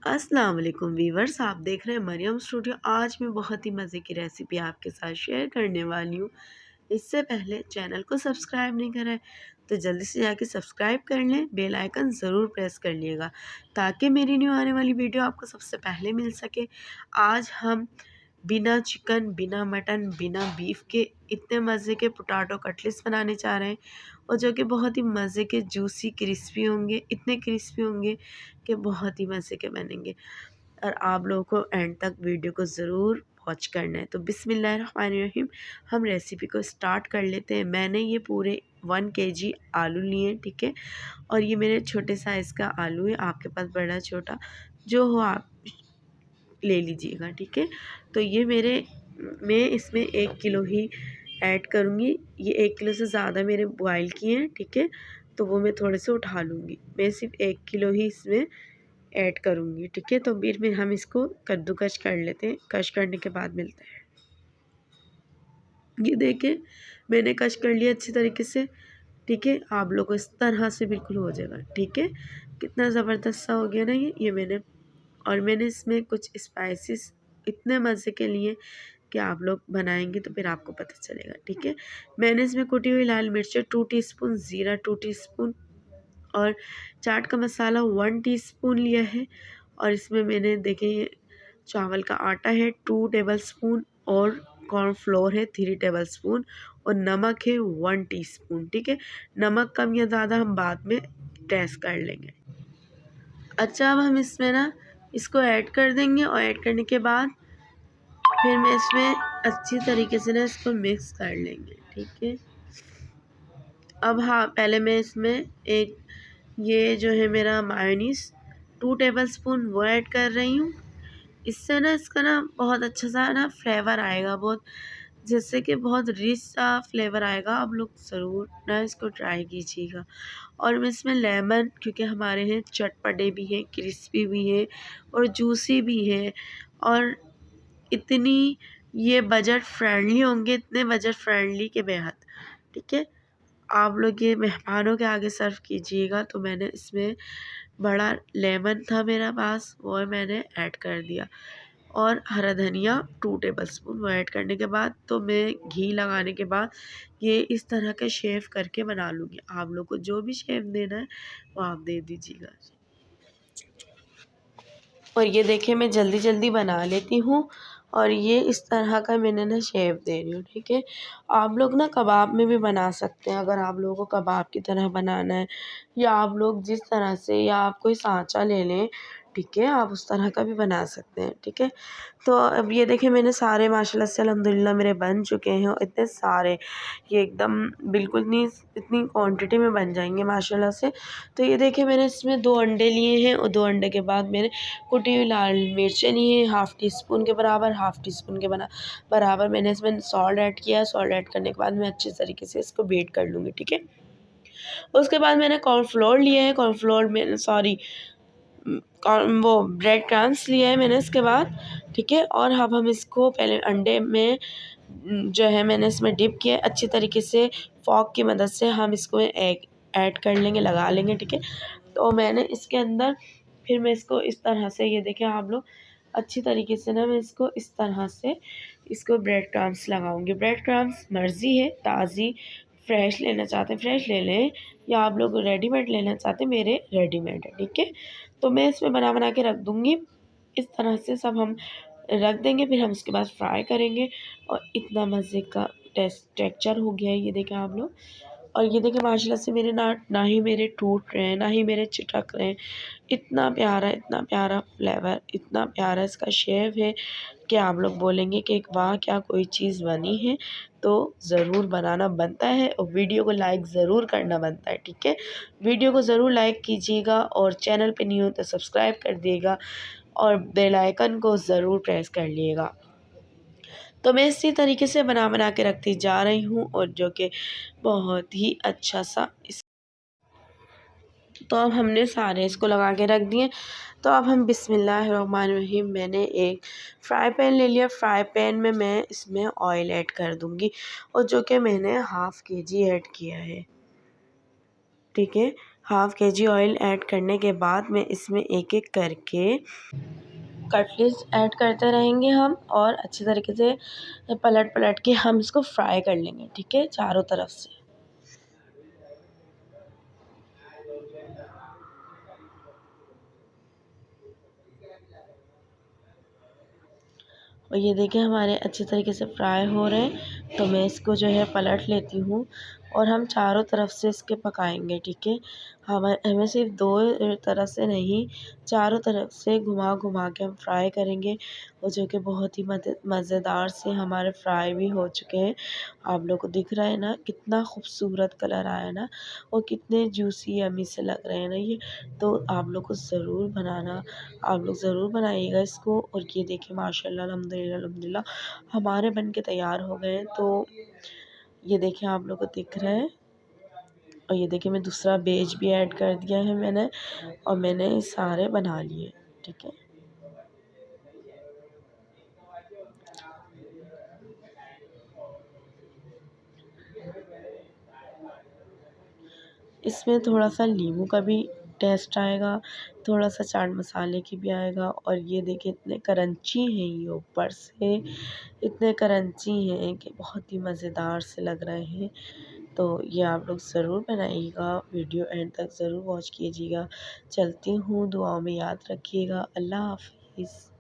अस्सलाम वालेकुम वीवर्स, आप देख रहे हैं मरियम स्टूडियो। आज मैं बहुत ही मज़े की रेसिपी आपके साथ शेयर करने वाली हूँ। इससे पहले चैनल को सब्सक्राइब नहीं करा है तो जल्दी से जाके सब्सक्राइब कर लें, बेल आइकन ज़रूर प्रेस कर लिएगा ताकि मेरी न्यू आने वाली वीडियो आपको सबसे पहले मिल सके। आज हम बिना चिकन, बिना मटन, बिना बीफ के इतने मज़े के पोटैटो कटलेट्स बनाने जा रहे हैं और जो कि बहुत ही मज़े के जूसी क्रिस्पी होंगे, इतने क्रिस्पी होंगे कि बहुत ही मज़े के बनेंगे। और आप लोगों को एंड तक वीडियो को ज़रूर वॉच करना है। तो बिस्मिल्लाहिर्रहमानिर्रहीम, हम रेसिपी को स्टार्ट कर लेते हैं। मैंने ये पूरे 1 केजी आलू लिए, ठीक है। और ये मेरे छोटे साइज़ का आलू है, आपके पास बड़ा छोटा जो हो आप ले लीजिएगा, ठीक है। तो ये मैं इसमें 1 किलो ही ऐड करूँगी। ये 1 किलो से ज़्यादा मेरे बॉयल किए हैं, ठीक है। तो वो मैं थोड़े से उठा लूँगी। मैं सिर्फ 1 किलो ही इसमें ऐड करूँगी, ठीक है। तो फिर हम इसको कद्दूकस कर लेते हैं। कश करने के बाद मिलते हैं। ये देखें, मैंने कश कर लिया अच्छी तरीके से, ठीक है। आप लोगों को इस तरह से बिल्कुल हो जाएगा, ठीक है। कितना ज़बरदस्त सा हो गया ना मैंने इसमें कुछ स्पाइसेस इतने मज़े के लिए कि आप लोग बनाएंगे तो फिर आपको पता चलेगा, ठीक है। मैंने इसमें कुटी हुई लाल मिर्च 2 टीस्पून, ज़ीरा 2 टीस्पून और चाट का मसाला 1 टीस्पून लिया है। और इसमें मैंने देखिए चावल का आटा है 2 टेबलस्पून और कॉर्नफ्लोर है 3 टेबलस्पून और नमक है 1 टीस्पून, ठीक है। नमक कम या ज़्यादा हम बाद में टेस्ट कर लेंगे। अच्छा, अब हम इसमें ना इसको ऐड कर देंगे और ऐड करने के बाद फिर मैं इसमें अच्छी तरीके से ना इसको मिक्स कर लेंगे, ठीक है। अब हाँ, पहले मैं इसमें एक ये जो है मेरा मायोनीज़ 2 टेबलस्पून वो ऐड कर रही हूँ। इससे ना इसका ना बहुत अच्छा सा ना फ्लेवर आएगा, बहुत जैसे कि बहुत रिच सा फ्लेवर आएगा। आप लोग ज़रूर ना इसको ट्राई कीजिएगा। और मैं इसमें लेमन, क्योंकि हमारे हैं चटपटे भी हैं, क्रिस्पी भी हैं और जूसी भी हैं और इतनी ये बजट फ्रेंडली होंगे, इतने बजट फ्रेंडली के बेहद, ठीक है। आप लोग ये मेहमानों के आगे सर्व कीजिएगा। तो मैंने इसमें बड़ा लेमन था मेरे पास, वो मैंने ऐड कर दिया और हरा धनिया 2 टेबलस्पून वो ऐड करने के बाद तो मैं घी लगाने के बाद ये इस तरह का शेप करके बना लूँगी। आप लोग को जो भी शेप देना है वो आप दे दीजिएगा। और ये देखिए मैं जल्दी जल्दी बना लेती हूँ और ये इस तरह का मैंने ना शेप दे रही हूँ, ठीक है। आप लोग ना कबाब में भी बना सकते हैं, अगर आप लोगों को कबाब की तरह बनाना है या आप लोग जिस तरह से, या आप कोई सांचा ले लें, ठीक है, आप उस तरह का भी बना सकते हैं, ठीक है। तो अब ये देखिए मैंने सारे माशाल्लाह से अल्हम्दुलिल्लाह मेरे बन चुके हैं और इतने सारे, ये एकदम बिल्कुल नहीं, इतनी क्वांटिटी में बन जाएंगे माशाल्लाह से। तो ये देखिए मैंने इसमें 2 अंडे लिए हैं और 2 अंडे के बाद मैंने कुटी हुई लाल मिर्चें ली हैं हाफ़ टी स्पून के बराबर, हाफ़ टी स्पून के बराबर मैंने इसमें सॉल्ट ऐड किया। सॉल्ट ऐड करने के बाद मैं अच्छे तरीके से इसको बीट कर लूँगी, ठीक है। उसके बाद मैंने कॉर्नफ्लोर लिया है, कॉर्नफ्लोर में सॉरी वो ब्रेड क्रम्स लिया है मैंने इसके बाद, ठीक है। और अब हम इसको पहले अंडे में जो है मैंने इसमें डिप किया अच्छी तरीके से, फॉक की मदद से हम इसको एग ऐड कर लेंगे, लगा लेंगे, ठीक है। तो मैंने इसके अंदर फिर मैं इसको इस तरह से, ये देखें आप लोग, अच्छी तरीके से ना मैं इसको इस तरह से इसको ब्रेड क्रम्स लगाऊंगी। ब्रेड क्रम्स मर्ज़ी है, ताज़ी फ्रेश लेना चाहते हैं फ्रेश ले लें, या आप लोग रेडीमेड लेना चाहते हैं, मेरे रेडीमेड है, ठीक है। तो मैं इसमें बना बना के रख दूँगी। इस तरह से सब हम रख देंगे, फिर हम उसके बाद फ्राई करेंगे और इतना मज़े का टेक्सचर हो गया है, ये देखें आप लोग। और ये देखिए माशाल्लाह से मेरे ना ही मेरे टूट रहे हैं, ना ही मेरे चिटक रहे हैं। इतना प्यारा फ्लेवर, इतना प्यारा इसका शेप है कि आप लोग बोलेंगे कि वाह क्या कोई चीज़ बनी है। तो ज़रूर बनाना बनता है और वीडियो को लाइक ज़रूर करना बनता है, ठीक है। वीडियो को ज़रूर लाइक कीजिएगा और चैनल पे न्यू हो तो सब्सक्राइब कर दिएगा और बेल आइकन को ज़रूर प्रेस कर लिएगा। तो मैं इसी तरीके से बना बना के रखती जा रही हूँ और जो कि बहुत ही अच्छा सा तो अब हमने सारे इसको लगा के रख दिए। तो अब हम बिस्मिल्लाहिर्रहमानिर्रहीम, मैंने एक फ्राई पैन ले लिया। फ्राई पैन में मैं इसमें ऑयल ऐड कर दूँगी और जो कि मैंने हाफ़ केजी ऐड किया है, ठीक है। हाफ़ केजी ऑयल ऐड करने के बाद में इसमें एक-एक करके कटलेट्स ऐड करते रहेंगे हम और अच्छी तरीके से पलट-पलट के हम इसको फ्राई कर लेंगे, ठीक है, चारों तरफ से। और ये देखिए हमारे अच्छे तरीके से फ्राई हो रहे हैं, तो मैं इसको जो है पलट लेती हूँ और हम चारों तरफ से इसके पकाएंगे, ठीक है। हमें सिर्फ दो तरफ से नहीं, चारों तरफ से घुमा घुमा के हम फ्राई करेंगे और जो कि बहुत ही मज़ेदार से हमारे फ्राई भी हो चुके हैं। आप लोग को दिख रहा है ना कितना खूबसूरत कलर आया ना और कितने जूसी यम्मी से लग रहे हैं ना ये। तो आप लोग को ज़रूर बनाना, आप लोग ज़रूर बनाइएगा इसको। और ये देखिए माशाल्लाह अल्हम्दुलिल्लाह अल्हम्दुलिल्लाह हमारे बन के तैयार हो गए हैं। तो ये देखिए आप लोग को दिख रहा है और ये देखिए मैं दूसरा बेज भी ऐड कर दिया है मैंने और मैंने सारे बना लिए, ठीक है। इसमें थोड़ा-सा नींबू का भी टेस्ट आएगा, थोड़ा-सा चाट मसाले की भी आएगा और ये देखिए इतने क्रंची हैं ये ऊपर से, इतने क्रंची हैं कि बहुत ही मज़ेदार से लग रहे हैं। तो ये आप लोग ज़रूर बनाइएगा, वीडियो एंड तक ज़रूर वॉच कीजिएगा। चलती हूँ, दुआओं में याद रखिएगा। अल्लाह हाफ़िज़।